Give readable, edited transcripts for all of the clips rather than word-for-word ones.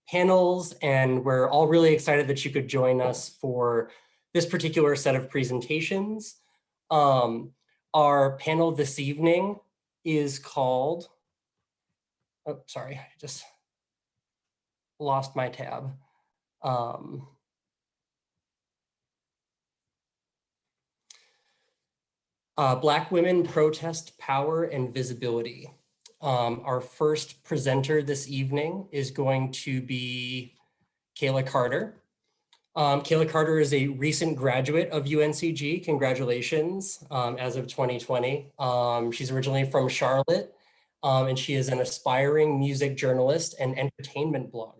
panels, and we're all really excited that you could join us for this particular set of presentations. Our panel this evening is called, oh, sorry, I just lost my tab. Black Women Protest Power and Visibility. Our first presenter this evening is going to be Kaela Carter. Kaela Carter is a recent graduate of UNCG. Congratulations, as of 2020. She's originally from Charlotte, and she is an aspiring music journalist and entertainment blogger.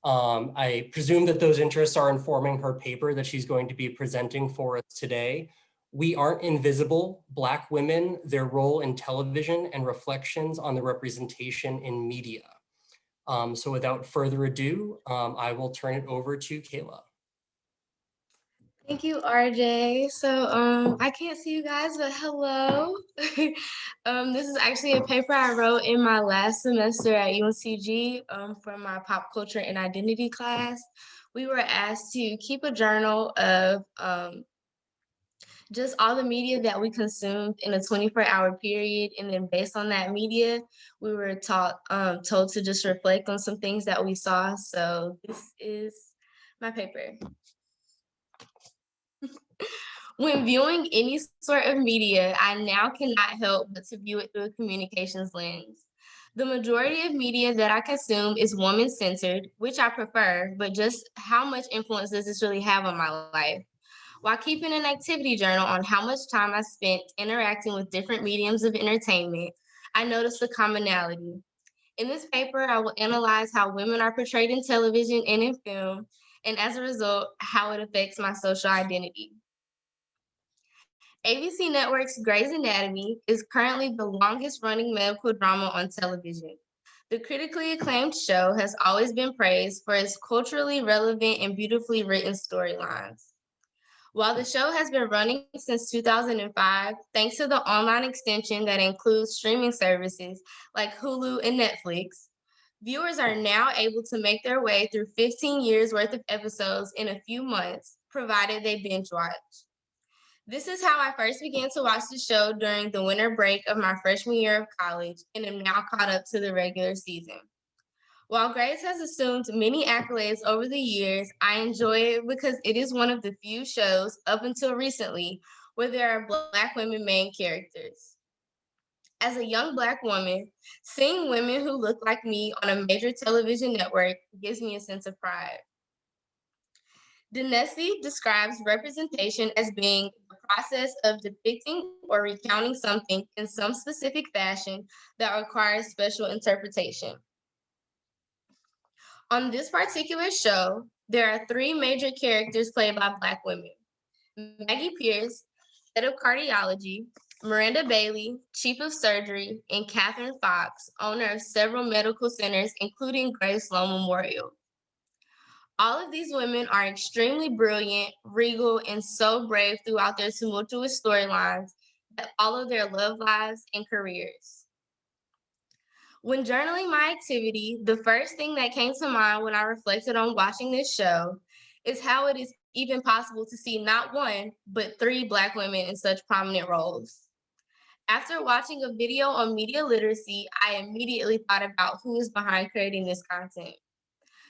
I presume that those interests are informing her paper that she's going to be presenting for us today. We Aren't Invisible, Black Women, Their Role in Television and Reflections on the Representation in Media. So without further ado, I will turn it over to Kaela. Thank you, RJ. So I can't see you guys, but hello. This is actually a paper I wrote in my last semester at UNCG for my pop culture and identity class. We were asked to keep a journal of just all the media that we consumed in a 24-hour period. And then based on that media, we were told to just reflect on some things that we saw. So this is my paper. When viewing any sort of media, I now cannot help but to view it through a communications lens. The majority of media that I consume is woman-centered, which I prefer, but just how much influence does this really have on my life? While keeping an activity journal on how much time I spent interacting with different mediums of entertainment, I noticed a commonality. In this paper, I will analyze how women are portrayed in television and in film, and as a result, how it affects my social identity. ABC Network's Grey's Anatomy is currently the longest running medical drama on television. The critically acclaimed show has always been praised for its culturally relevant and beautifully written storylines. While the show has been running since 2005, thanks to the online extension that includes streaming services like Hulu and Netflix, viewers are now able to make their way through 15 years worth of episodes in a few months, provided they binge watch. This is how I first began to watch the show during the winter break of my freshman year of college and am now caught up to the regular season. While Grey's has assumed many accolades over the years, I enjoy it because it is one of the few shows up until recently where there are Black women main characters. As a young Black woman, seeing women who look like me on a major television network gives me a sense of pride. Dunesi describes representation as being the process of depicting or recounting something in some specific fashion that requires special interpretation. On this particular show, there are three major characters played by Black women: Maggie Pierce, head of cardiology; Miranda Bailey, chief of surgery; and Catherine Fox, owner of several medical centers, including Grace Sloan Memorial. All of these women are extremely brilliant, regal, and so brave throughout their tumultuous storylines that follow their love lives and careers. When journaling my activity, the first thing that came to mind when I reflected on watching this show is how it is even possible to see not one, but three Black women in such prominent roles. After watching a video on media literacy, I immediately thought about who is behind creating this content.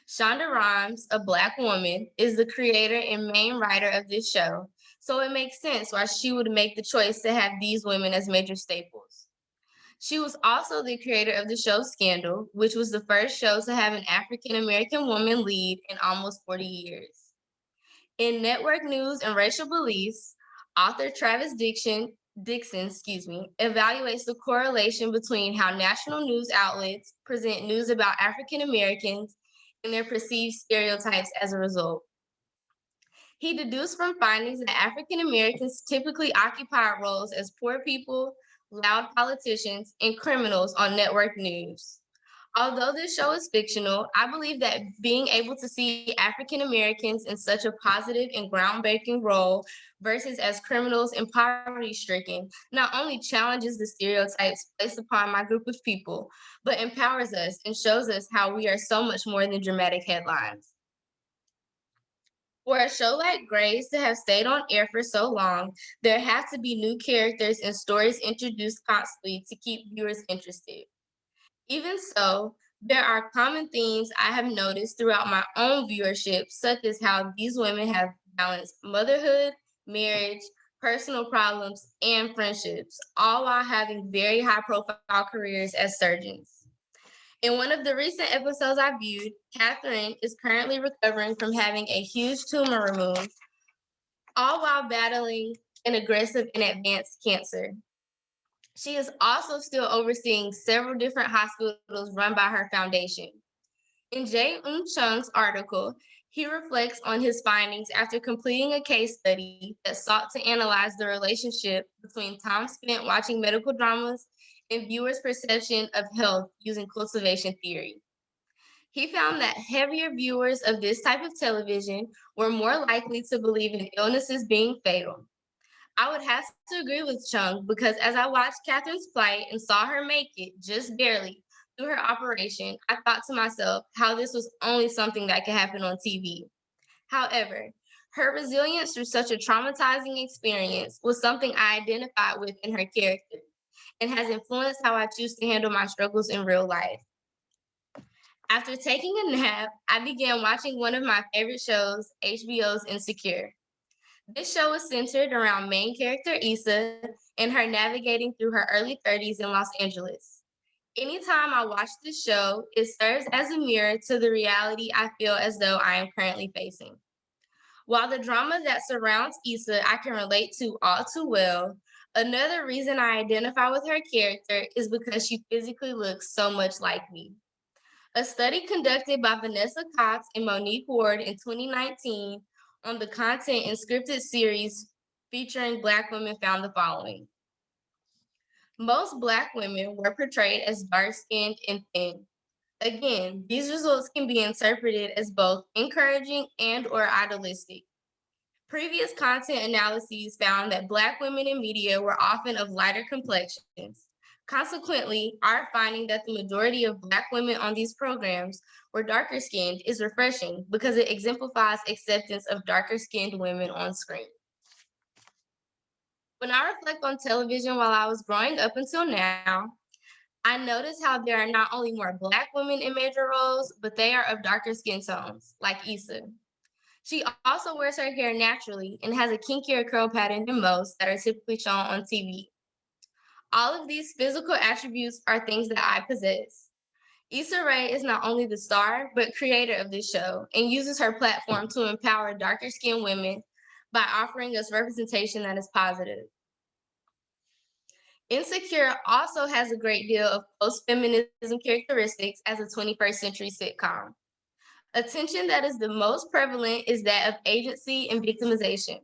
Shonda Rhimes, a Black woman, is the creator and main writer of this show, so it makes sense why she would make the choice to have these women as major staples. She was also the creator of the show Scandal, which was the first show to have an African-American woman lead in almost 40 years. In Network News and Racial Beliefs, author Travis Dixon evaluates the correlation between how national news outlets present news about African Americans and their perceived stereotypes as a result. He deduced from findings that African Americans typically occupy roles as poor people, loud politicians, and criminals on network news. Although this show is fictional, I believe that being able to see African Americans in such a positive and groundbreaking role versus as criminals and poverty stricken not only challenges the stereotypes placed upon my group of people, but empowers us and shows us how we are so much more than dramatic headlines. For a show like Grey's to have stayed on air for so long, there have to be new characters and stories introduced constantly to keep viewers interested. Even so, there are common themes I have noticed throughout my own viewership, such as how these women have balanced motherhood, marriage, personal problems, and friendships, all while having very high profile careers as surgeons. In one of the recent episodes I viewed, Catherine is currently recovering from having a huge tumor removed, all while battling an aggressive and advanced cancer. She is also still overseeing several different hospitals run by her foundation. In Jae Eun Chung's article, he reflects on his findings after completing a case study that sought to analyze the relationship between time spent watching medical dramas and viewers' perception of health using cultivation theory. He found that heavier viewers of this type of television were more likely to believe in illnesses being fatal. I would have to agree with Chung because as I watched Catherine's plight and saw her make it just barely through her operation, I thought to myself how this was only something that could happen on TV. However, her resilience through such a traumatizing experience was something I identified with in her character and has influenced how I choose to handle my struggles in real life. After taking a nap, I began watching one of my favorite shows, HBO's Insecure. This show is centered around main character Issa and her navigating through her early 30s in Los Angeles. Anytime I watch this show, it serves as a mirror to the reality I feel as though I am currently facing. While the drama that surrounds Issa I can relate to all too well, another reason I identify with her character is because she physically looks so much like me. A study conducted by Vanessa Cox and Monique Ward in 2019 on the content and scripted series featuring Black women found the following. Most Black women were portrayed as dark-skinned and thin. Again, these results can be interpreted as both encouraging and or idealistic. Previous content analyses found that Black women in media were often of lighter complexions. Consequently, our finding that the majority of Black women on these programs were darker skinned is refreshing because it exemplifies acceptance of darker skinned women on screen. When I reflect on television while I was growing up until now, I notice how there are not only more Black women in major roles, but they are of darker skin tones, like Issa. She also wears her hair naturally and has a kinkier curl pattern than most that are typically shown on TV. All of these physical attributes are things that I possess. Issa Rae is not only the star, but creator of this show and uses her platform to empower darker skinned women by offering us representation that is positive. Insecure also has a great deal of post-feminism characteristics as a 21st century sitcom. A tension that is the most prevalent is that of agency and victimization.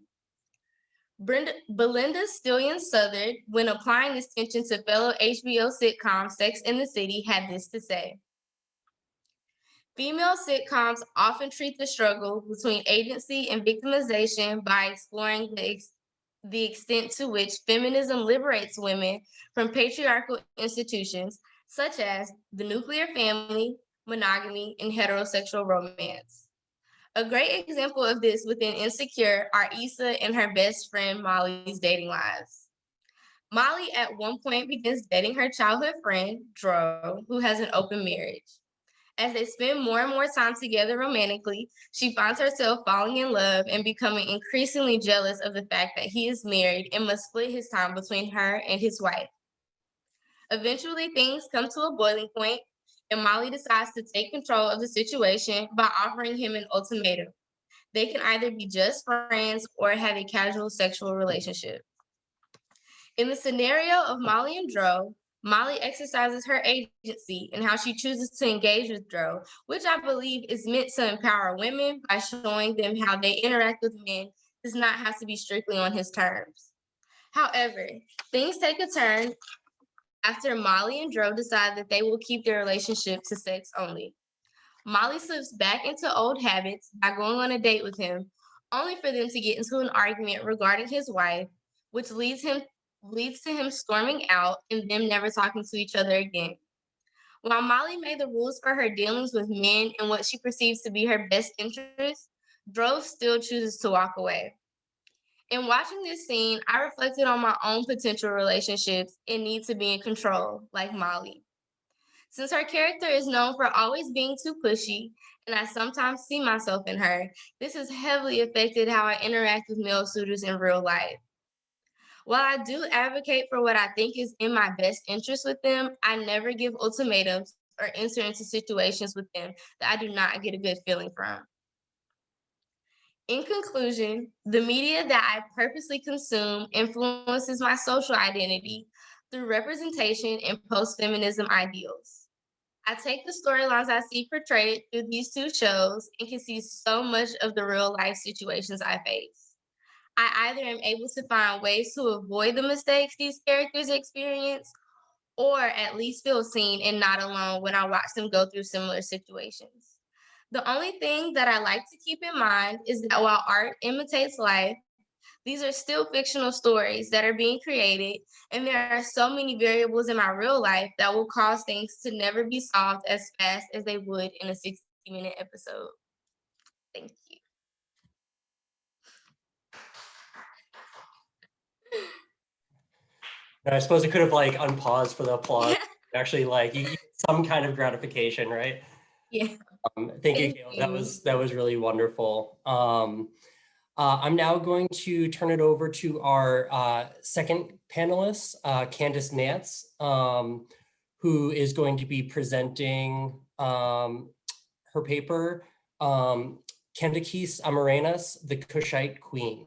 Belinda Stillion Southard, when applying this tension to fellow HBO sitcom Sex and the City, had this to say. Female sitcoms often treat the struggle between agency and victimization by exploring the extent to which feminism liberates women from patriarchal institutions, such as the nuclear family, monogamy, and heterosexual romance. A great example of this within Insecure are Issa and her best friend Molly's dating lives. Molly at one point begins dating her childhood friend, Dro, who has an open marriage. As they spend more and more time together romantically, she finds herself falling in love and becoming increasingly jealous of the fact that he is married and must split his time between her and his wife. Eventually, things come to a boiling point, and Molly decides to take control of the situation by offering him an ultimatum. They can either be just friends or have a casual sexual relationship. In the scenario of Molly and Dro, Molly exercises her agency in how she chooses to engage with Dro, which I believe is meant to empower women by showing them how they interact with men does not have to be strictly on his terms. However, things take a turn after Molly and Dro decide that they will keep their relationship to sex only. Molly slips back into old habits by going on a date with him, only for them to get into an argument regarding his wife, which leads to him storming out and them never talking to each other again. While Molly made the rules for her dealings with men and what she perceives to be her best interest, Dro still chooses to walk away. In watching this scene, I reflected on my own potential relationships and need to be in control, like Molly. Since her character is known for always being too pushy, and I sometimes see myself in her, this has heavily affected how I interact with male suitors in real life. While I do advocate for what I think is in my best interest with them, I never give ultimatums or enter into situations with them that I do not get a good feeling from. In conclusion, the media that I purposely consume influences my social identity through representation and post-feminism ideals. I take the storylines I see portrayed through these two shows and can see so much of the real life situations I face. I either am able to find ways to avoid the mistakes these characters experience, or at least feel seen and not alone when I watch them go through similar situations. The only thing that I like to keep in mind is that while art imitates life, these are still fictional stories that are being created, and there are so many variables in my real life that will cause things to never be solved as fast as they would in a 60-minute episode. Thank you. And I suppose it could have like unpaused for the applause. Actually, like you get some kind of gratification, right? Yeah. Thank you, Thank Kaela. That was really wonderful. I'm now going to turn it over to our second panelist, Candice Nance, who is going to be presenting her paper, Kandakis Amanirenas, the Kushite Queen.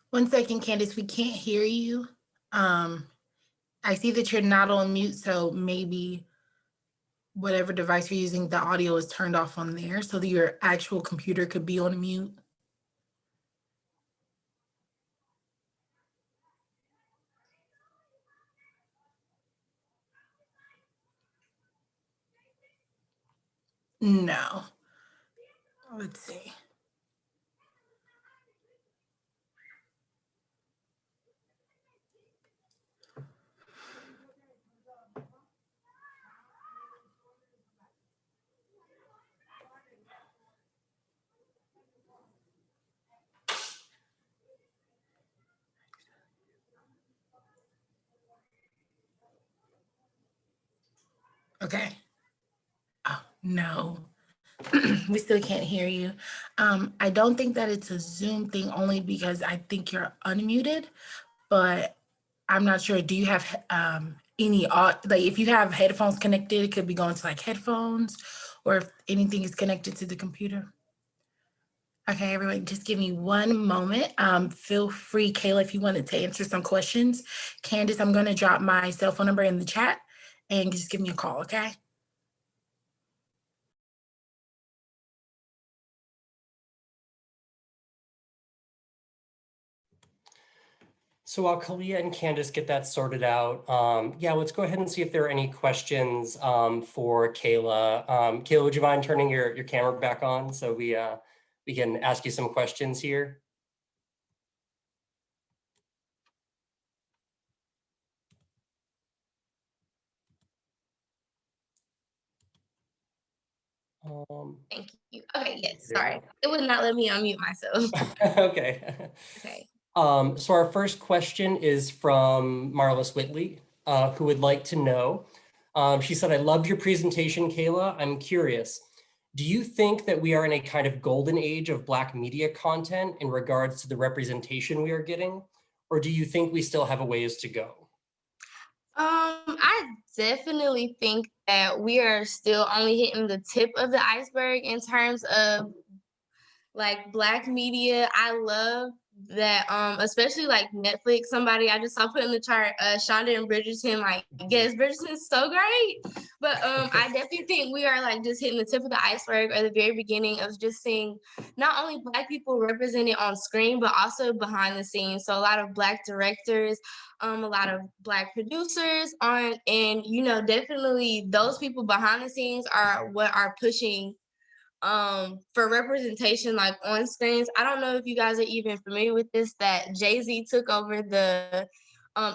One second, Candice, we can't hear you. I see that you're not on mute, so maybe whatever device you're using, the audio is turned off on there so that your actual computer could be on mute. No. Let's see. Okay. Oh, no. We still can't hear you. I don't think that it's a Zoom thing, only because I think you're unmuted, but I'm not sure. Do you have any, like if you have headphones connected, it could be going to like headphones, or if anything is connected to the computer. Okay, everyone, just give me one moment. Feel free, Kaela, if you wanted to answer some questions. Candice, I'm gonna drop my cell phone number in the chat and just give me a call, okay? So while Kalia and Candice get that sorted out, yeah, let's go ahead and see if there are any questions for Kaela. Kaela, would you mind turning your camera back on so we can ask you some questions here? Thank you. Okay, yes, sorry. It would not let me unmute myself. Okay. Okay. So our first question is from Marlis Whitley, who would like to know, she said, I loved your presentation, Kaela. I'm curious, do you think that we are in a kind of golden age of Black media content in regards to the representation we are getting? Or do you think we still have a ways to go? I definitely think that we are still only hitting the tip of the iceberg in terms of like Black media. I love that especially like Netflix, somebody I just saw put in the chart, Shonda and Bridgerton, like, yes, Bridgerton's so great. But I definitely think we are like just hitting the tip of the iceberg or the very beginning of just seeing not only Black people represented on screen, but also behind the scenes. So a lot of Black directors, a lot of Black producers on, and you know, definitely those people behind the scenes are what are pushing for representation like on screens. I don't know if you guys are even familiar with this, that Jay-Z took over the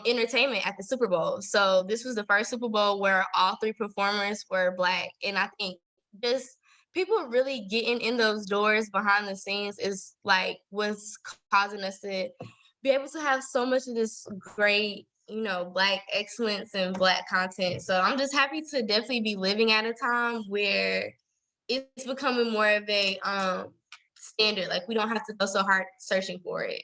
entertainment at the Super Bowl. So this was the first Super Bowl where all three performers were Black. And I think just people really getting in those doors behind the scenes is like what's causing us to be able to have so much of this great, you know, Black excellence and Black content. So I'm just happy to definitely be living at a time where it's becoming more of a standard. Like we don't have to go so hard searching for it.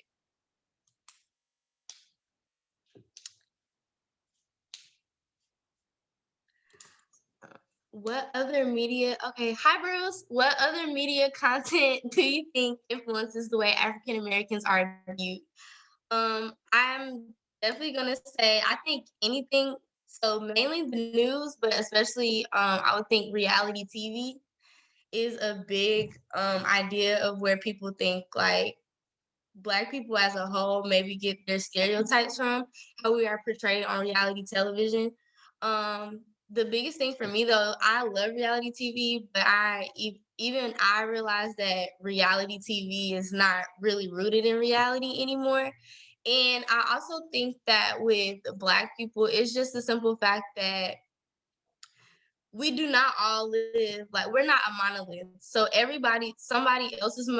What other media? Okay, hi Bruce. What other media content do you think influences the way African Americans are viewed? I'm definitely gonna say I think anything. So mainly the news, but especially I would think reality TV is a big idea of where people think like Black people as a whole maybe get their stereotypes from, how we are portrayed on reality television. The biggest thing for me though, I love reality TV, but even I realize that reality TV is not really rooted in reality anymore. And I also think that with Black people, it's just the simple fact that we do not all live like we're not a monolith. So somebody else's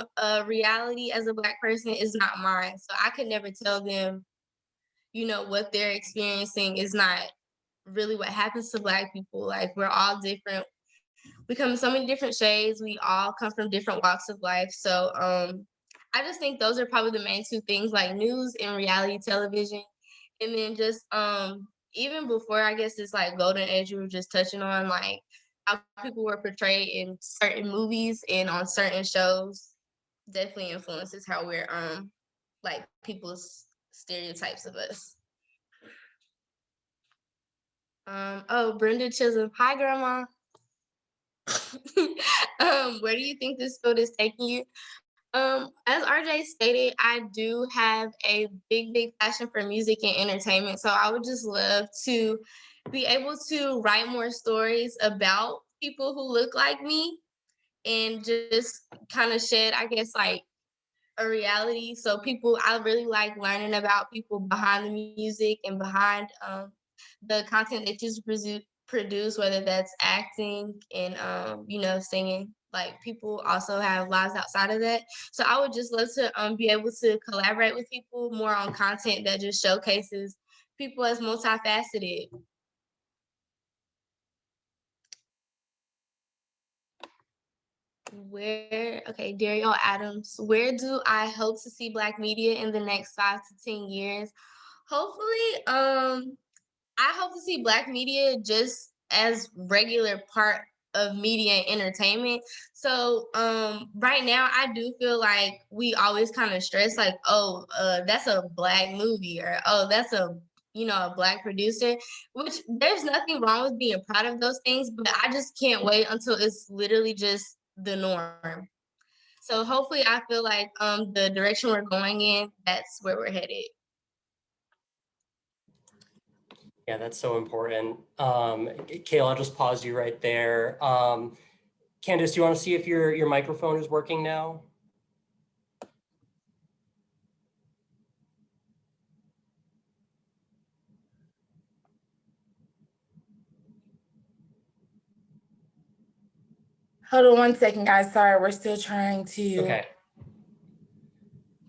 reality as a Black person is not mine. So I could never tell them, you know, what they're experiencing is not really what happens to Black people. Like we're all different. We come in so many different shades. We all come from different walks of life. So I just think those are probably the main two things, like news and reality television. And then just even before I guess it's like golden age, you were just touching on like how people were portrayed in certain movies and on certain shows definitely influences how we're like people's stereotypes of us. Oh, Brenda Chisholm. Hi grandma. Where do you think this field is taking you? As RJ stated, I do have a big passion for music and entertainment. So I would just love to be able to write more stories about people who look like me and just kind of shed, I guess, like a reality. So I really like learning about people behind the music and behind the content that you produce, whether that's acting and you know, singing. Like people also have lives outside of that. So I would just love to be able to collaborate with people more on content that just showcases people as multifaceted. Okay, Dario Adams, where do I hope to see Black media in the next 5 to 10 years? Hopefully, I hope to see Black media just as regular part of media and entertainment. So right now I do feel like we always kind of stress like, oh, that's a Black movie, or oh, that's a, you know, a Black producer, which there's nothing wrong with being proud of those things, but I just can't wait until it's literally just the norm. So hopefully I feel like the direction we're going in, that's where we're headed. Yeah, that's so important. Kaela, I'll just pause you right there. Candice, do you want to see if your microphone is working now? Hold on one second, guys. Sorry, we're still trying to. Okay.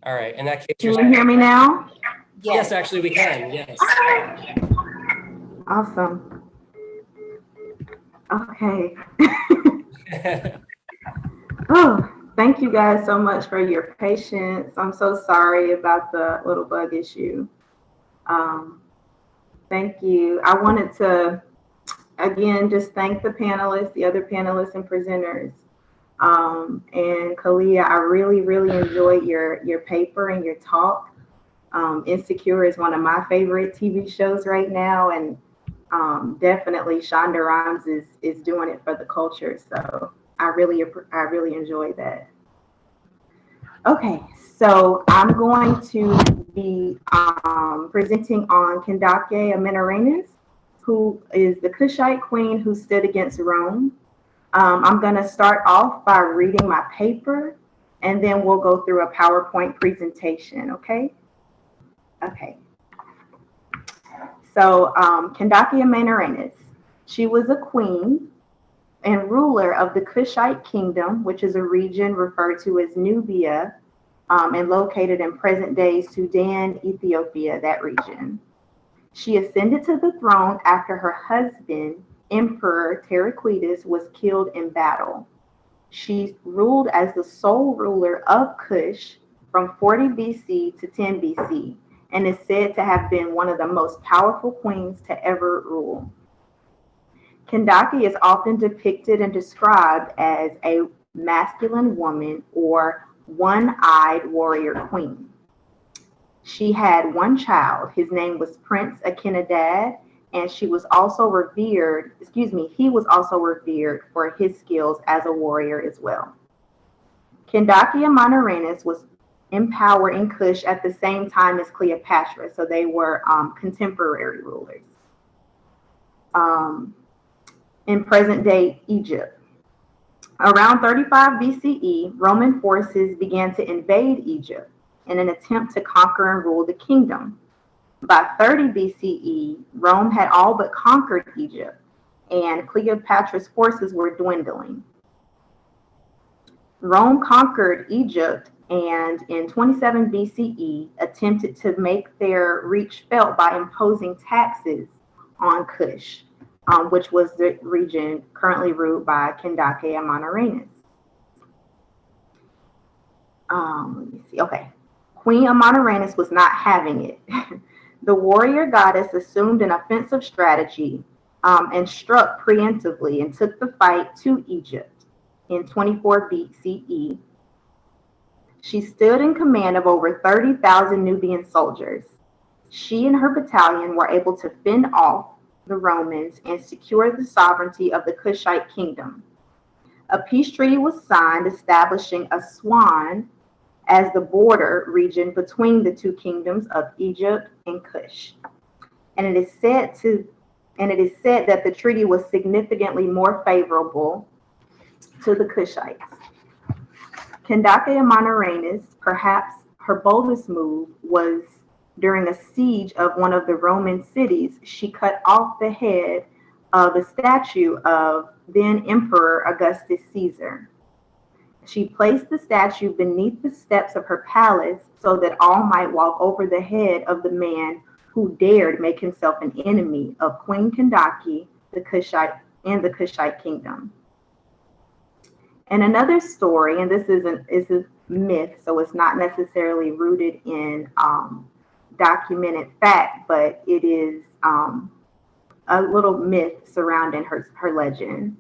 All right. In that case, can you hear me now? Yes, actually we can. Yes. Awesome. Okay. Oh, thank you guys so much for your patience. I'm so sorry about the little bug issue. Thank you. I wanted to, again, just thank the panelists, the other panelists and presenters And Kalia, I really, really enjoyed your paper and your talk. Insecure is one of my favorite TV shows right now, and definitely Shonda Rhimes is doing it for the culture. So I really enjoyed that. Okay, so I'm going to be presenting on Kandakis Amanirenas, who is the Kushite queen who stood against Rome. I'm going to start off by reading my paper, and then we'll go through a PowerPoint presentation, okay? Okay. So Kandakis Amanirenas, she was a queen and ruler of the Kushite kingdom, which is a region referred to as Nubia, and located in present-day Sudan, Ethiopia, that region. She ascended to the throne after her husband, Emperor Patriotism, was killed in battle. She ruled as the sole ruler of Kush from 40 BC to 10 BC, and is said to have been one of the most powerful queens to ever rule. Kandakis is often depicted and described as a masculine woman or one-eyed warrior queen. She had one child. His name was Prince Akinadad, and he was also revered for his skills as a warrior as well. Kandakis Amanirenas was in power in Kush at the same time as Cleopatra, so they were contemporary rulers. In present-day Egypt. Around 35 BCE, Roman forces began to invade Egypt in an attempt to conquer and rule the kingdom. By 30 BCE, Rome had all but conquered Egypt, and Cleopatra's forces were dwindling. Rome conquered Egypt and in 27 BCE attempted to make their reach felt by imposing taxes on Kush, which was the region currently ruled by Kandakis Amanirenas. Let me see. Okay. Queen Amanirenas was not having it. The warrior goddess assumed an offensive strategy and struck preemptively and took the fight to Egypt in 24 BCE. She stood in command of over 30,000 Nubian soldiers. She and her battalion were able to fend off the Romans and secure the sovereignty of the Kushite kingdom. A peace treaty was signed establishing Aswan as the border region between the two kingdoms of Egypt and Kush. And it is said that the treaty was significantly more favorable to the Kushites. Kandakis Amanirenas, perhaps her boldest move, was during a siege of one of the Roman cities. She cut off the head of a statue of then Emperor Augustus Caesar. She placed the statue beneath the steps of her palace so that all might walk over the head of the man who dared make himself an enemy of Queen Kandakis, the Kushite kingdom. And another story, and this is a myth, so it's not necessarily rooted in documented fact, but it is a little myth surrounding her legend.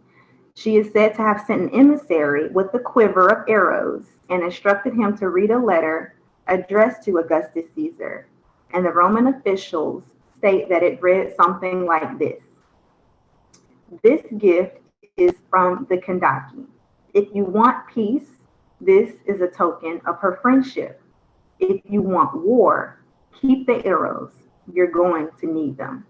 She is said to have sent an emissary with a quiver of arrows and instructed him to read a letter addressed to Augustus Caesar. And the Roman officials state that it read something like this. This gift is from the Kandakis. If you want peace, this is a token of her friendship. If you want war, keep the arrows. You're going to need them.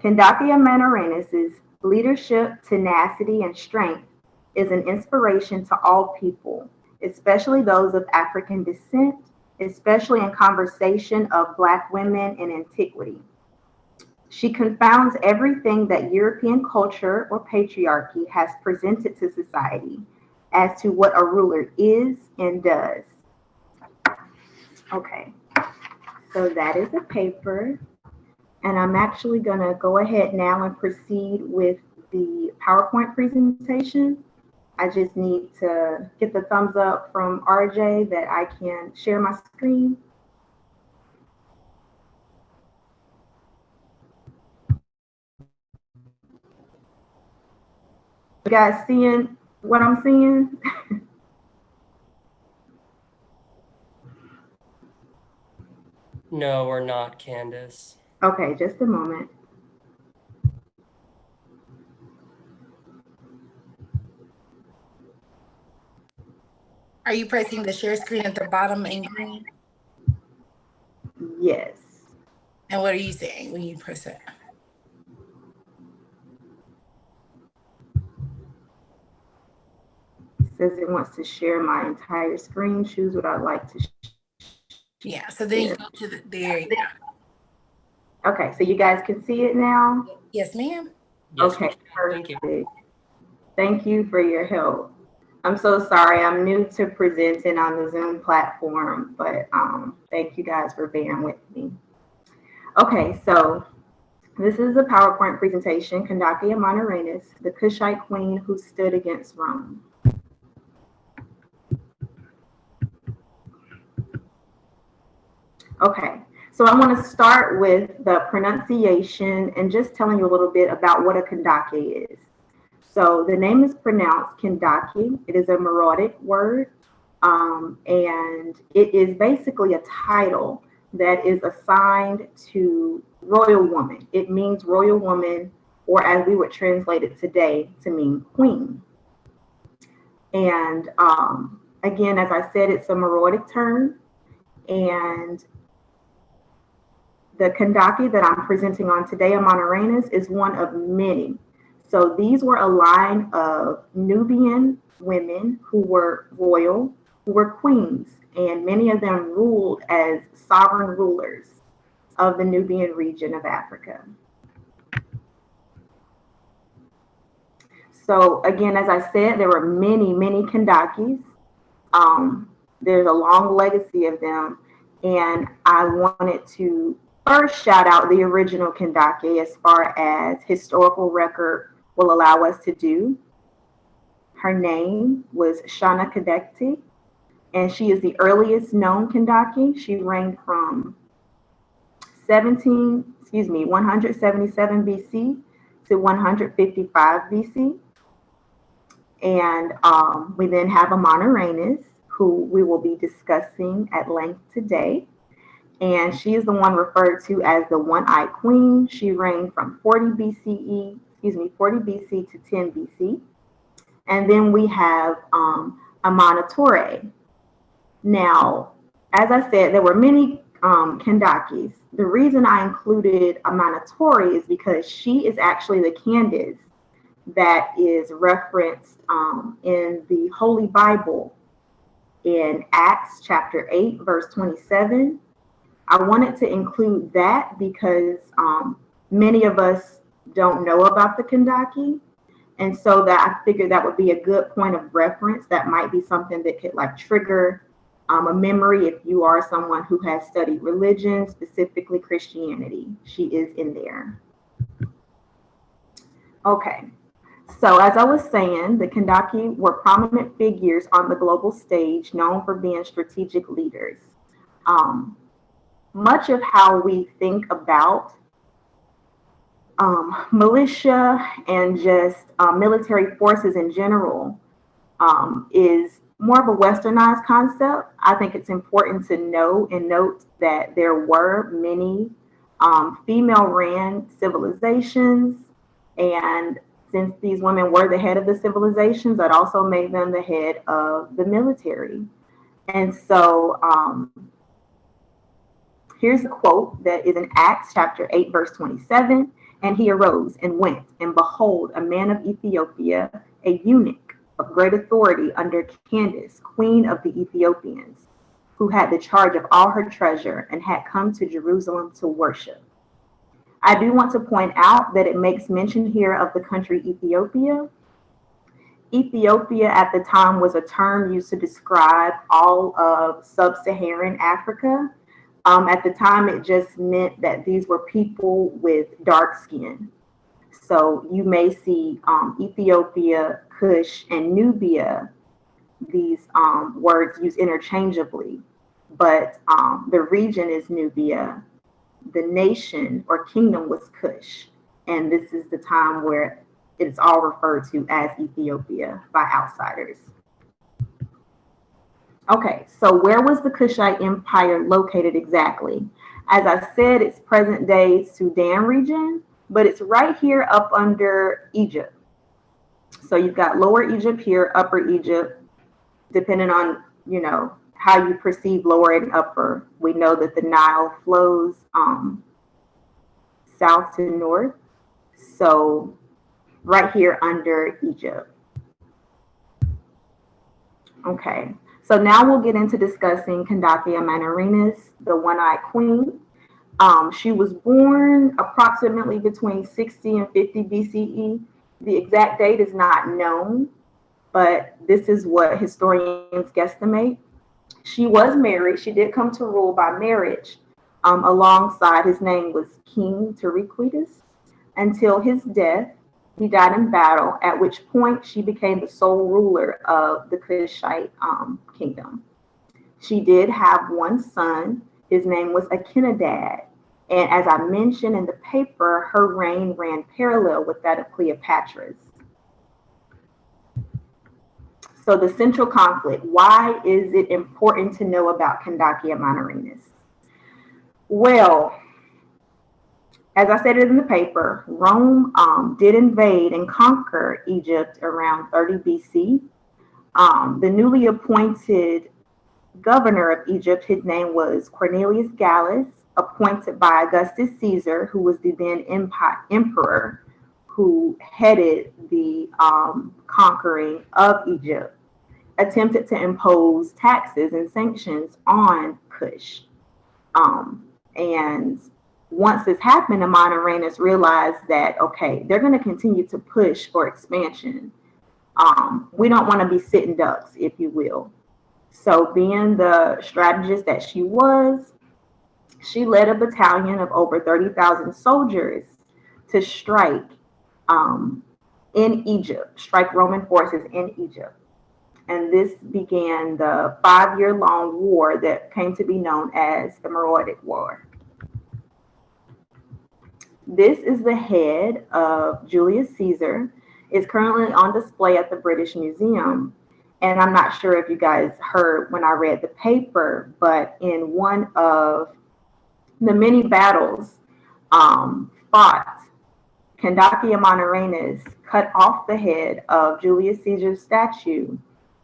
Kandakis Amanirenas' leadership, tenacity, and strength is an inspiration to all people, especially those of African descent, especially in conversation of Black women in antiquity. She confounds everything that European culture or patriarchy has presented to society as to what a ruler is and does. Okay, so that is a paper. And I'm actually going to go ahead now and proceed with the PowerPoint presentation. I just need to get the thumbs up from RJ that I can share my screen. You guys seeing what I'm seeing? No, we're not, Candice. Okay, just a moment. Are you pressing the share screen at the bottom in green? Yes. And what are you saying when you press it? It says it wants to share my entire screen. Choose what I'd like to Yeah, so then you go to there you go. Okay, so you guys can see it now? Yes, ma'am. Yes, Okay, we can. Thank you. perfect. Thank you for your help. I'm so sorry. I'm new to presenting on the Zoom platform, but thank you guys for bearing with me. Okay, so this is a PowerPoint presentation, Kandakis Amanirenas, the Kushite queen who stood against Rome. Okay, so I want to start with the pronunciation and just telling you a little bit about what a Kandaki is. So the name is pronounced Kandaki. It is a Merodic word, and it is basically a title that is assigned to royal woman. It means royal woman, or as we would translate it today, to mean queen. And again, as I said, it's a Merodic term, and the Kandaki that I'm presenting on today, Amanirenas, is one of many. So these were a line of Nubian women who were royal, who were queens, and many of them ruled as sovereign rulers of the Nubian region of Africa. So again, as I said, there were many, many Kandakis. There's a long legacy of them, and I wanted to first shout out the original Kandaki as far as historical record will allow us to do. Her name was Shana Kadekti, and she is the earliest known Kandaki. She reigned from 177 BC to 155 BC. And we then have Amanirenas, who we will be discussing at length today. And she is the one referred to as the one-eyed queen. She reigned from 40 BC to 10 BC. And then we have Amanirenas. Now, as I said, there were many Kandakis. The reason I included Amanirenas is because she is actually the Candice that is referenced in the Holy Bible in Acts chapter 8, verse 27. I wanted to include that because many of us don't know about the Kandaki. And so that I figured that would be a good point of reference. That might be something that could like trigger a memory if you are someone who has studied religion, specifically Christianity. She is in there. Okay. So as I was saying, the Kandaki were prominent figures on the global stage, known for being strategic leaders. Much of how we think about militia and just military forces in general is more of a westernized concept. I think it's important to know and note that there were many female-ran civilizations, and since these women were the head of the civilizations, that also made them the head of the military. And so here's a quote that is in Acts chapter 8, verse 27. And he arose and went, and behold, a man of Ethiopia, a eunuch of great authority under Candice, queen of the Ethiopians, who had the charge of all her treasure and had come to Jerusalem to worship. I do want to point out that it makes mention here of the country Ethiopia. Ethiopia at the time was a term used to describe all of sub-Saharan Africa. At the time, it just meant that these were people with dark skin. So you may see Ethiopia, Kush, and Nubia, these words used interchangeably, but the region is Nubia. The nation or kingdom was Kush, and this is the time where it's all referred to as Ethiopia by outsiders. Okay, so where was the Kushite Empire located exactly? As I said, it's present-day Sudan region, but it's right here up under Egypt. So you've got Lower Egypt here, Upper Egypt, depending on, you know, how you perceive lower and upper. We know that the Nile flows south to north. So right here under Egypt. Okay, so now we'll get into discussing Kandakis Amanirenas, the one-eyed queen. She was born approximately between 60 and 50 BCE. The exact date is not known, but this is what historians guesstimate. She was married. She did come to rule by marriage alongside, his name was King Tariquides, until his death. He died in battle, at which point she became the sole ruler of the Kushite kingdom. She did have one son. His name was Akinadad. And as I mentioned in the paper, her reign ran parallel with that of Cleopatra's. So the central conflict, why is it important to know about Kandakis Amanirenas? Well, as I said in the paper, Rome did invade and conquer Egypt around 30 BC. The newly appointed governor of Egypt, his name was Cornelius Gallus, appointed by Augustus Caesar, who was the then emperor who headed the conquering of Egypt, attempted to impose taxes and sanctions on Kush. And once this happened, Amanirenas realized that, okay, they're going to continue to push for expansion. We don't want to be sitting ducks, if you will. So being the strategist that she was, she led a battalion of over 30,000 soldiers to strike in Egypt, strike Roman forces in Egypt. And this began the 5-year-long war that came to be known as the Meroitic War. This is the head of Julius Caesar. It's currently on display at the British Museum. And I'm not sure if you guys heard when I read the paper, but in one of the many battles fought, Kandakis Amanirenas cut off the head of Julius Caesar's statue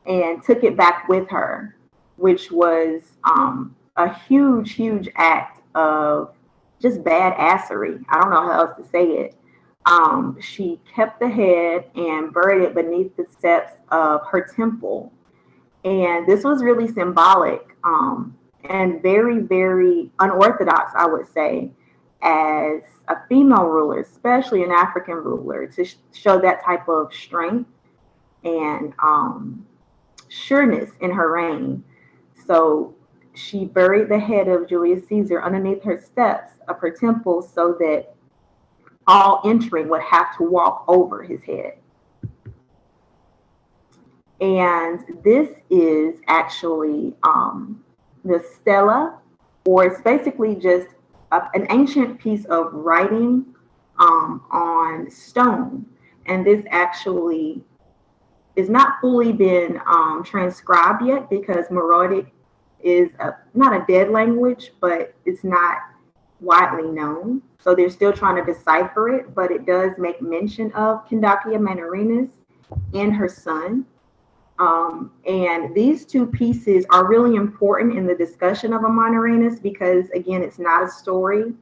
and took it back with her, which was a huge, huge act of just badassery. I don't know how else to say it. She kept the head and buried it beneath the steps of her temple. And this was really symbolic and very, very unorthodox, I would say, as a female ruler, especially an African ruler, to show that type of strength and sureness in her reign. So she buried the head of Julius Caesar underneath her steps of her temple so that all entering would have to walk over his head. And this is actually the stela, or it's basically just an ancient piece of writing on stone. And this actually is not fully been transcribed yet, because Meroitic is not a dead language, but it's not widely known. So they're still trying to decipher it, but it does make mention of Kandakis Amanirenas and her son. And these two pieces are really important in the discussion of Amanirenas because, again, it's not a story,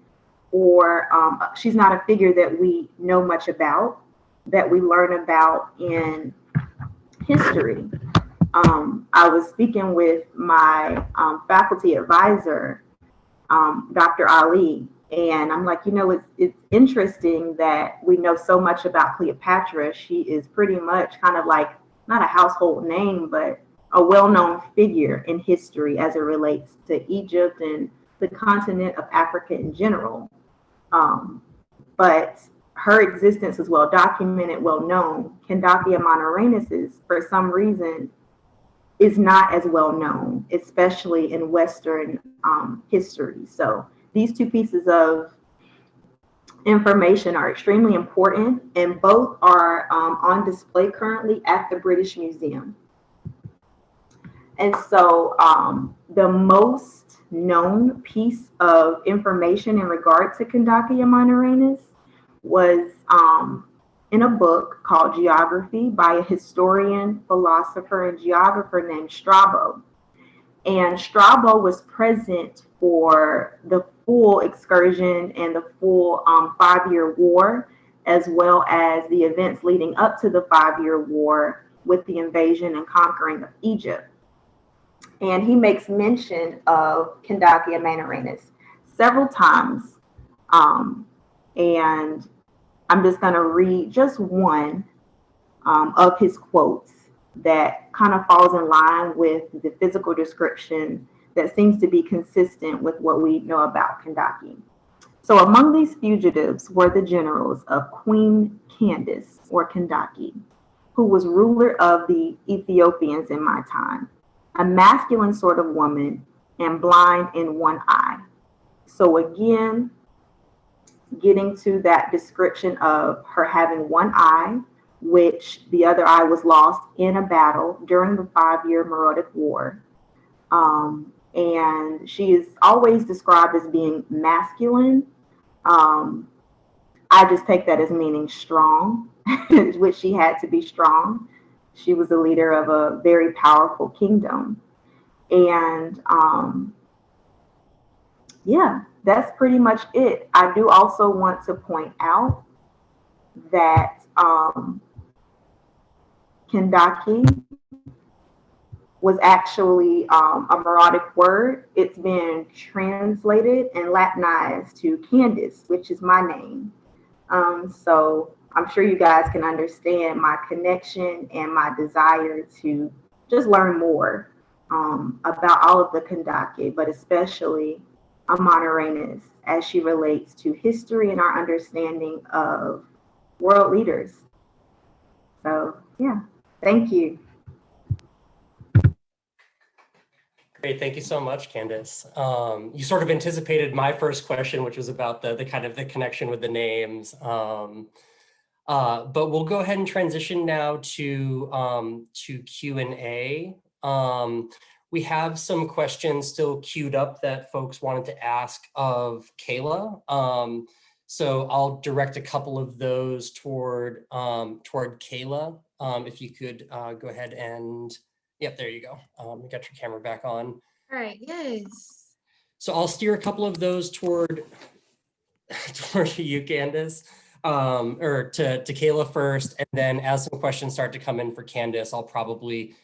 or she's not a figure that we know much about, that we learn about in history. I was speaking with my faculty advisor, Dr. Ali, and I'm like, you know, it's interesting that we know so much about Cleopatra. She is pretty much kind of like, not a household name, but a well-known figure in history as it relates to Egypt and the continent of Africa in general. But her existence is well documented, well known. Kandakis Amanirenas, for some reason, is not as well known, especially in Western history. So these two pieces of information are extremely important, and both are on display currently at the British Museum. And so the most known piece of information in regard to Kandaki Amanirenas was in a book called Geography by a historian, philosopher, and geographer named Strabo. And Strabo was present for the full excursion and the full 5-year war, as well as the events leading up to the 5-year war with the invasion and conquering of Egypt. And he makes mention of Kandaki Amanirenas several times. And I'm just going to read just one of his quotes that kind of falls in line with the physical description that seems to be consistent with what we know about Kandaki. So among these fugitives were the generals of Queen Candice, or Kandaki, who was ruler of the Ethiopians in my time, a masculine sort of woman and blind in one eye. So again, getting to that description of her having one eye, which the other eye was lost in a battle during the 5-year Meroitic War. And she is always described as being masculine. I just take that as meaning strong, which she had to be strong. She was the leader of a very powerful kingdom. And yeah, that's pretty much it. I do also want to point out that Kandaki was actually a Meroitic word. It's been translated and Latinized to Candice, which is my name. So I'm sure you guys can understand my connection and my desire to just learn more about all of the Kandaki, but especially Amanirenas as she relates to history and our understanding of world leaders. So yeah, thank you. Great, thank you so much, Candice. You sort of anticipated my first question, which was about the kind of the connection with the names. But we'll go ahead and transition now to Q&A. We have some questions still queued up that folks wanted to ask of Kaela. So I'll direct a couple of those toward Kaela. If you could go ahead and, yep, there you go. You got your camera back on. All right, yes. So I'll steer a couple of those toward you, Candice, or to Kaela first, and then as some questions start to come in for Candice, I'll probably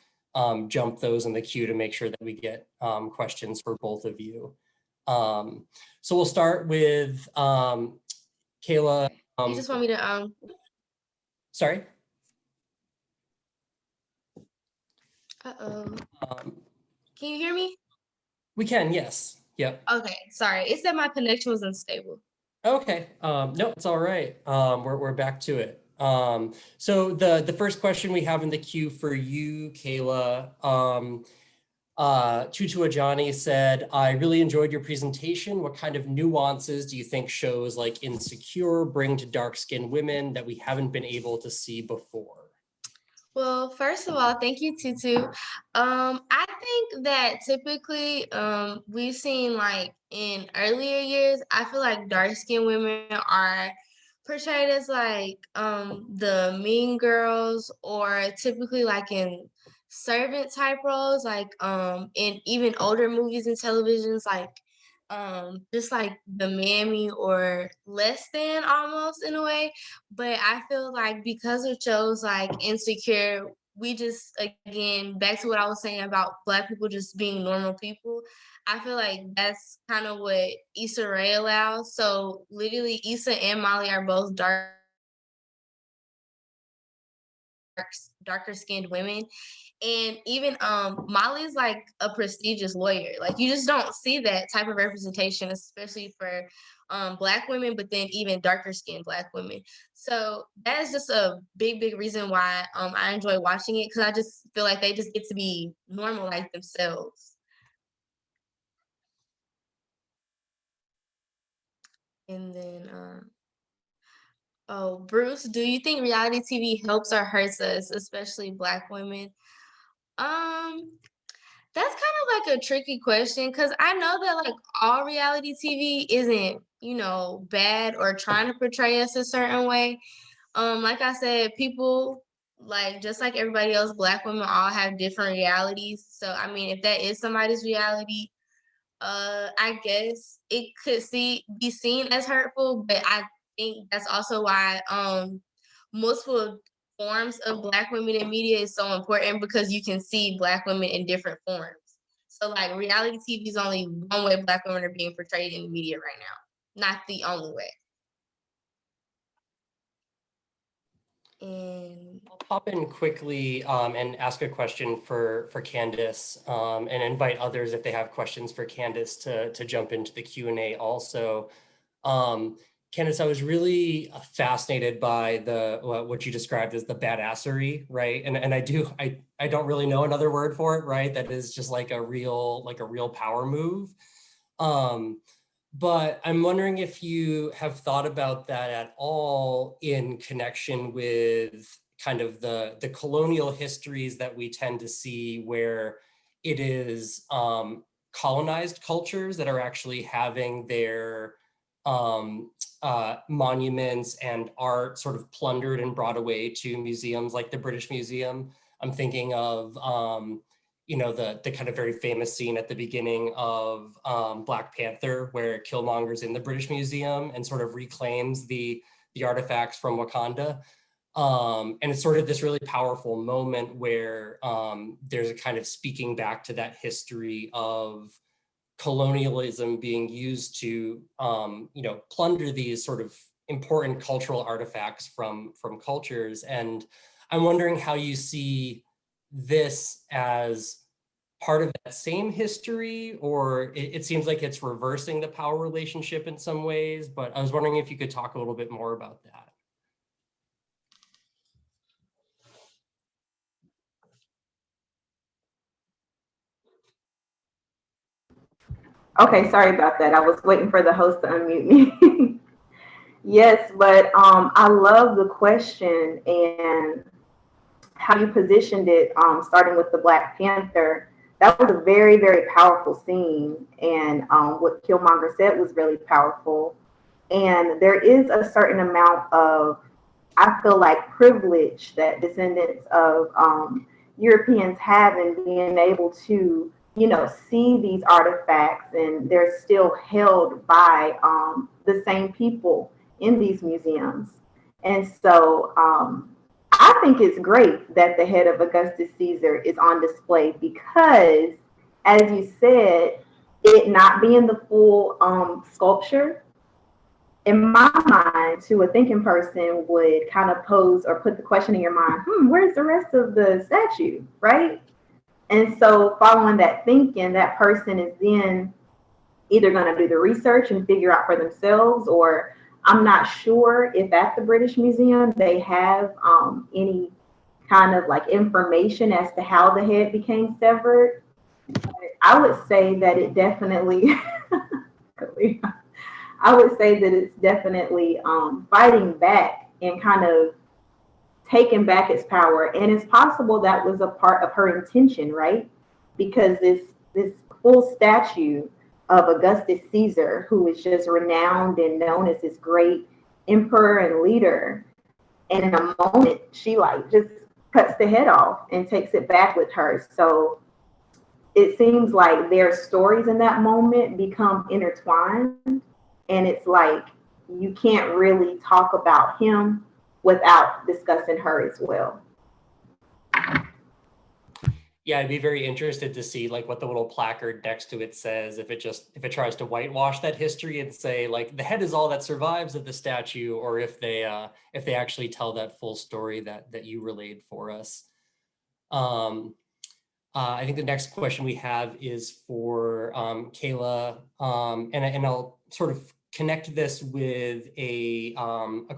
jump those in the queue to make sure that we get questions for both of you. So we'll start with Kaela. You just want me to Sorry. Can you hear me? We can, yes. Yep. Okay, sorry. It said my connection was unstable. Okay. No, it's all right. We're back to it. So the first question we have in the queue for you, Kaela, Tutu Ajani said, I really enjoyed your presentation. What kind of nuances do you think shows like Insecure bring to dark-skinned women that we haven't been able to see before? Well, first of all, thank you, Tutu. I think that typically we've seen like in earlier years, I feel like dark-skinned women are portrayed as like the mean girls, or typically like in servant type roles, like in even older movies and televisions, like just like the mammy or less than almost in a way. But I feel like because of shows like Insecure, we just, again, back to what I was saying about Black people just being normal people, I feel like that's kind of what Issa Rae allows. So literally Issa and Molly are both darker skinned women. And even Molly's like a prestigious lawyer. Like you just don't see that type of representation, especially for Black women, but then even darker skinned Black women. So that is just a big reason why I enjoy watching it, because I just feel like they just get to be normal like themselves. And then Oh, Bruce, do you think reality TV helps or hurts us, especially Black women? Um, that's kind of like a tricky question because I know that like all reality TV isn't, bad or trying to portray us a certain way. Like I said, people like just like everybody else, Black women all have different realities. So I mean, if that is somebody's reality, I guess it could be seen as hurtful, but I think that's also why multiple forms of Black women in media is so important because you can see Black women in different forms. So like reality TV is only one way Black women are being portrayed in the media right now, not the only way. And I'll pop in quickly and ask a question for Candice and invite others if they have questions for Candice to jump into the Q&A also. Candice, I was really fascinated by what you described as the badassery, right? And I don't really know another word for it, right? That is just like a real power move. But I'm wondering if you have thought about that at all in connection with kind of the colonial histories that we tend to see where it is colonized cultures that are actually having their monuments and art sort of plundered and brought away to museums like the British Museum. I'm thinking of the kind of very famous scene at the beginning of Black Panther, where Killmonger's in the British Museum and sort of reclaims the artifacts from Wakanda. And it's sort of this really powerful moment where there's a kind of speaking back to that history of colonialism being used to, plunder these sort of important cultural artifacts from cultures. And I'm wondering how you see this as part of that same history, or it seems like it's reversing the power relationship in some ways, but I was wondering if you could talk a little bit more about that. Okay, sorry about that. I was waiting for the host to unmute me. Yes, but I love the question and how you positioned it, starting with the Black Panther. That was a very, very powerful scene. And what Killmonger said was really powerful. And there is a certain amount of, I feel like, privilege that descendants of Europeans have in being able to, see these artifacts, and they're still held by the same people in these museums. And so I think it's great that the head of Augustus Caesar is on display because, as you said, it not being the full sculpture, in my mind, to a thinking person, would kind of pose or put the question in your mind, where's the rest of the statue, right? And so following that thinking, that person is then either going to do the research and figure out for themselves, or I'm not sure if at the British Museum they have any kind of like information as to how the head became severed. But I would say that it definitely, I would say that it's definitely fighting back and kind of taking back its power. And it's possible that was a part of her intention, right? Because this full statue of Augustus Caesar, who is just renowned and known as this great emperor and leader, and in a moment she like just cuts the head off and takes it back with her. So it seems like their stories in that moment become intertwined, and it's like you can't really talk about him without discussing her as well. Yeah, I'd be very interested to see like what the little placard next to it says, if it tries to whitewash that history and say like the head is all that survives of the statue, or if they actually tell that full story that you relayed for us. I think the next question we have is for Kaela, and I'll sort of connect this with a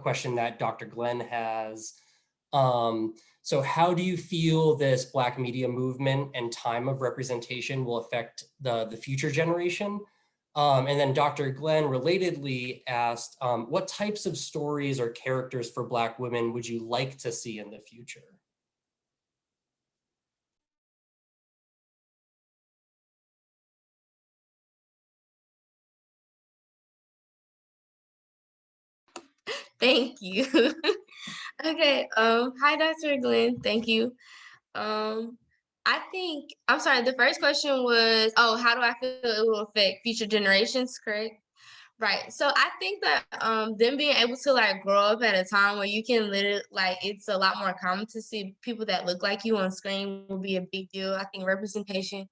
question that Dr. Glenn has. So how do you feel this Black media movement and time of representation will affect the future generation? And then Dr. Glenn relatedly asked, what types of stories or characters for Black women would you like to see in the future? Thank you. Okay, hi, Dr. Glenn, thank you. I think, I'm sorry, the first question was, oh, how do I feel it will affect future generations, correct? Right. So I think that them being able to like grow up at a time where you can literally like it's a lot more common to see people that look like you on screen will be a big deal. I think representation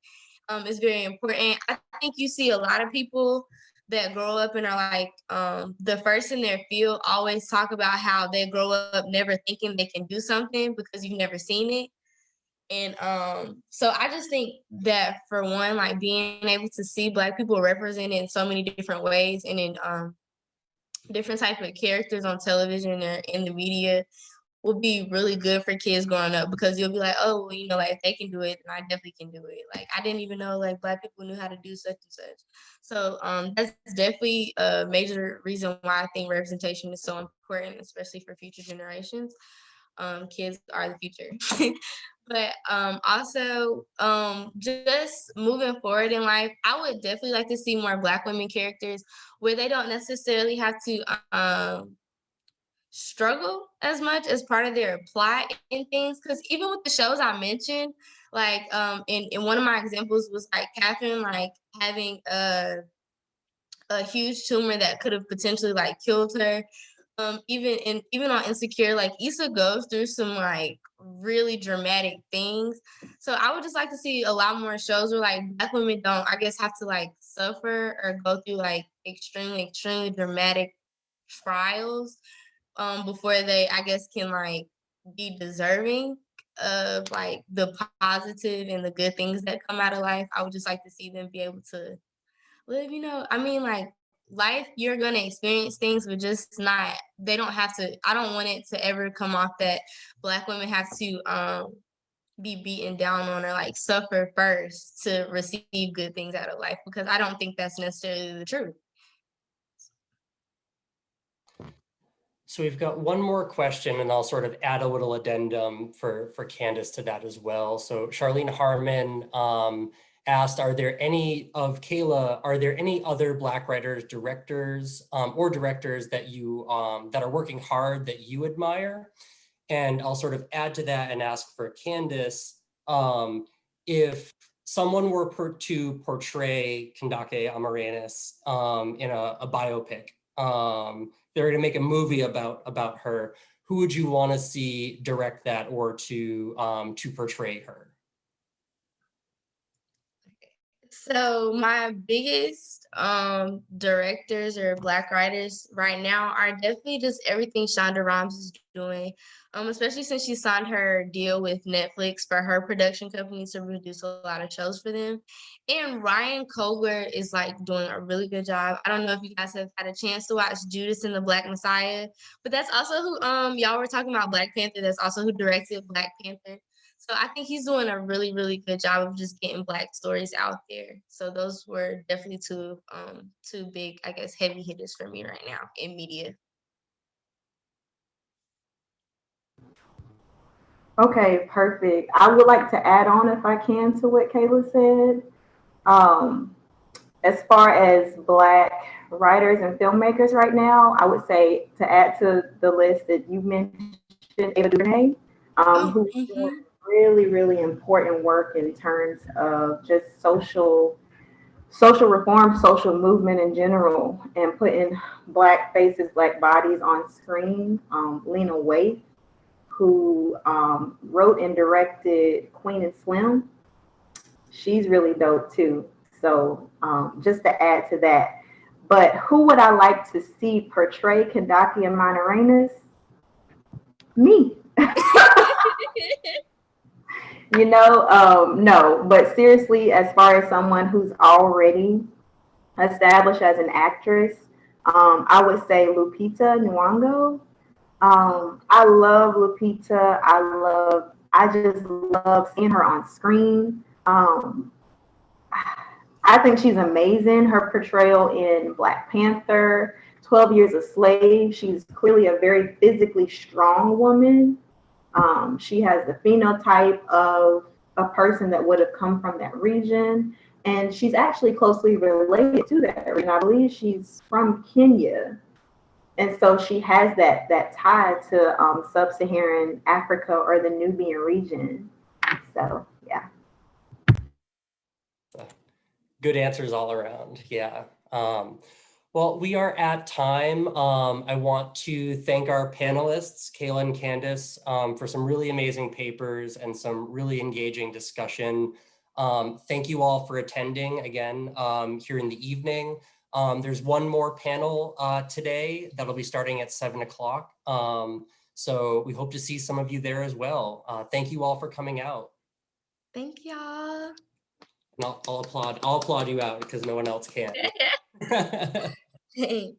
is very important. I think you see a lot of people that grow up and are like the first in their field always talk about how they grow up never thinking they can do something because you've never seen it. And so I just think that for one, like being able to see Black people represented in so many different ways and in different type of characters on television or in the media will be really good for kids growing up because you'll be like, oh, well, you know, like if they can do it, then I definitely can do it. Like I didn't even know like Black people knew how to do such and such. So that's definitely a major reason why I think representation is so important, especially for future generations. Kids are the future. But also just moving forward in life, I would definitely like to see more Black women characters where they don't necessarily have to struggle as much as part of their plot and things. Because even with the shows I mentioned, like in one of my examples was like Catherine like having a huge tumor that could have potentially like killed her. Even on Insecure, like Issa goes through some like really dramatic things. So I would just like to see a lot more shows where like Black women don't, I guess, have to like suffer or go through like extremely dramatic trials before they, I guess, can like be deserving of like the positive and the good things that come out of life. I would just like to see them be able to live, you know, I mean, like life, you're gonna experience things, but just not, they don't have to, I don't want it to ever come off that Black women have to be beaten down on or like suffer first to receive good things out of life because I don't think that's necessarily the truth. So we've got one more question and I'll sort of add a little addendum for Candice to that as well. So Charlene Harmon asked, are there any other Black writers, directors, or directors that you that are working hard that you admire? And I'll sort of add to that and ask for Candice, if someone were to portray Kandakis Amanirenas in a biopic, they're going to make a movie about her, who would you want to see direct that or to portray her? So my biggest directors or Black writers right now are definitely just everything Shonda Rhimes is doing, especially since she signed her deal with Netflix for her production company to produce a lot of shows for them. And Ryan Coogler is like doing a really good job. I don't know if you guys have had a chance to watch Judas and the Black Messiah, but that's also who y'all were talking about Black Panther. That's also who directed Black Panther. So I think he's doing a really, really good job of just getting Black stories out there. So those were definitely two big, I guess, heavy hitters for me right now in media. Okay, perfect. I would like to add on, if I can, to what Kaela said. As far as Black writers and filmmakers right now, I would say to add to the list that you mentioned, Ava DuVernay, who's doing really, really important work in terms of just social reform, social movement in general, and putting Black faces, Black bodies on screen. Lena Waithe, who wrote and directed Queen and Slim, she's really dope too. So just to add to that. But who would I like to see portray Kandakis Amanirenas? Me. You know, no, but seriously, as far as someone who's already established as an actress, I would say Lupita Nyong'o. I love Lupita. I just love seeing her on screen. I I think she's amazing. Her portrayal in Black Panther, 12 Years a Slave, she's clearly a very physically strong woman. She has the phenotype of a person that would have come from that region. And she's actually closely related to that region. I believe she's from Kenya. And so she has that tie to sub-Saharan Africa or the Nubian region. So, yeah. Good answers all around. Yeah. Well, we are at time. I want to thank our panelists, Kaela and Candice, for some really amazing papers and some really engaging discussion. Thank you all for attending again here in the evening. There's one more panel today that'll be starting at 7 o'clock. So we hope to see some of you there as well. Thank you all for coming out. Thank y'all. And I'll applaud you out because no one else can. Thanks.